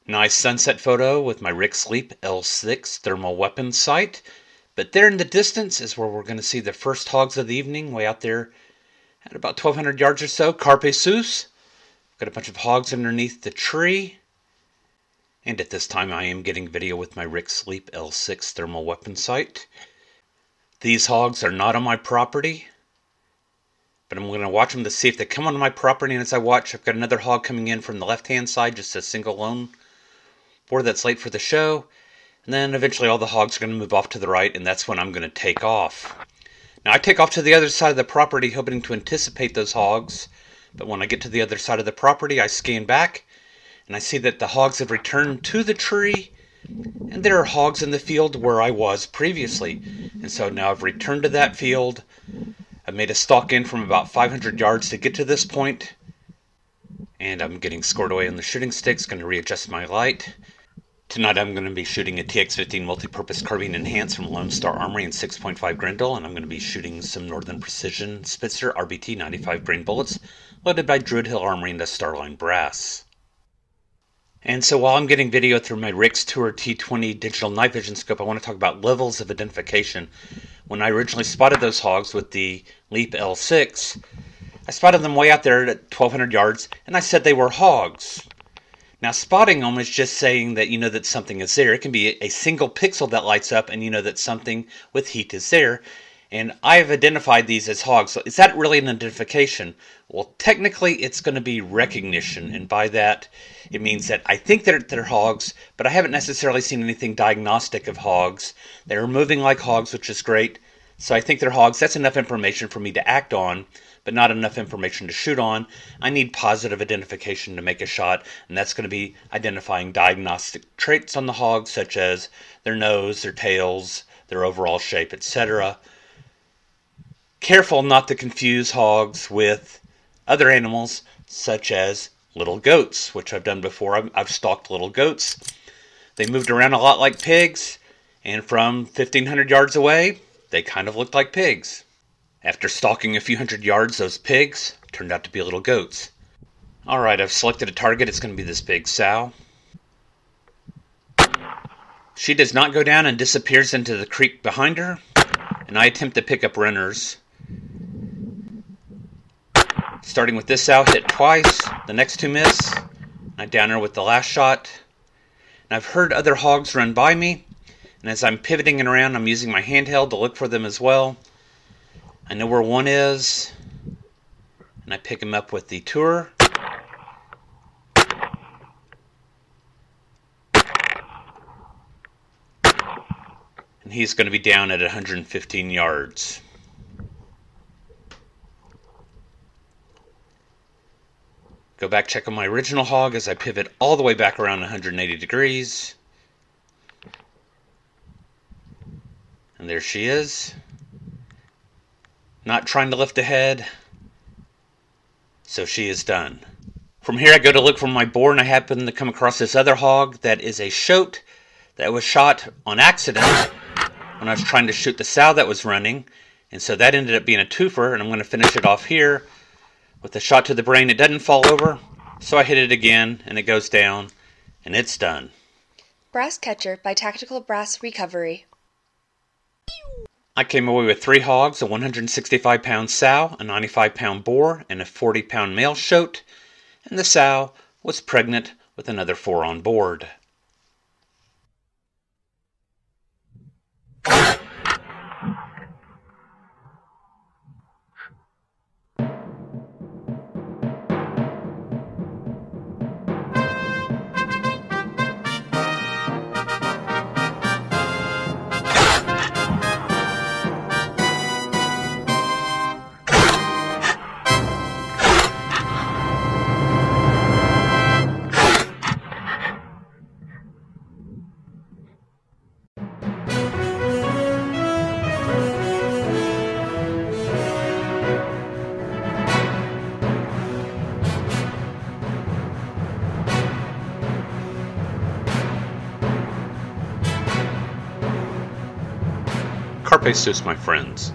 Nice sunset photo with my Rix Leap L6 thermal weapon sight. But there in the distance is where we're going to see the first hogs of the evening, way out there at about 1,200 yards or so. Carpe Sus. Got a bunch of hogs underneath the tree. And at this time I am getting video with my Rix Leap L6 thermal weapon sight. These hogs are not on my property, but I'm going to watch them to see if they come onto my property. And as I watch, I've got another hog coming in from the left-hand side, just a single lone boar that's late for the show. And then eventually all the hogs are going to move off to the right, and that's when I'm going to take off. Now I take off to the other side of the property hoping to anticipate those hogs, but when I get to the other side of the property I scan back and I see that the hogs have returned to the tree, and there are hogs in the field where I was previously. And so now I've returned to that field. I've made a stalk in from about 500 yards to get to this point, and I'm getting scored away on the shooting sticks. Going to readjust my light. Tonight I'm going to be shooting a TX-15 multi-purpose carbine enhanced from Lone Star Armory in 6.5 Grendel, and I'm going to be shooting some Northern Precision Spitzer RBT 95 grain bullets loaded by Druid Hill Armory and the Starline brass. And so while I'm getting video through my Rix Tourer T20 digital night vision scope, I want to talk about levels of identification. When I originally spotted those hogs with the Leap L6, I spotted them way out there at 1,200 yards, and I said they were hogs. Now, spotting them is just saying that you know that something is there. It can be a single pixel that lights up and you know that something with heat is there. And I've identified these as hogs. So is that really an identification? Well, technically it's going to be recognition. And by that, it means that I think they're hogs, but I haven't necessarily seen anything diagnostic of hogs. They're moving like hogs, which is great. So I think they're hogs. That's enough information for me to act on, but not enough information to shoot on. I need positive identification to make a shot, and that's going to be identifying diagnostic traits on the hogs, such as their nose, their tails, their overall shape, etc. Careful not to confuse hogs with other animals, such as little goats, which I've done before. I've stalked little goats. They moved around a lot like pigs, and from 1,500 yards away, they kind of looked like pigs. After stalking a few hundred yards, those pigs turned out to be little goats. Alright, I've selected a target. It's going to be this big sow. She does not go down and disappears into the creek behind her, and I attempt to pick up runners. Starting with this sow, hit twice, the next two miss. I down her with the last shot. And I've heard other hogs run by me, and as I'm pivoting around, I'm using my handheld to look for them as well. I know where one is, and I pick him up with the Tourer. And he's going to be down at 115 yards. Go back, check on my original hog as I pivot all the way back around 180 degrees. And there she is. Not trying to lift ahead. So she is done. From here I go to look for my boar, and I happen to come across this other hog that is a Shoat that was shot on accident when I was trying to shoot the sow that was running. And so that ended up being a twofer, and I'm going to finish it off here with a shot to the brain. It doesn't fall over, so I hit it again and it goes down, and it's done. Brass Catcher by Tactical Brass Recovery. I came away with 3 hogs, a 165-pound sow, a 95-pound boar, and a 40-pound male Shoat, and the sow was pregnant with another 4 on board. Carpe Sus, my friends.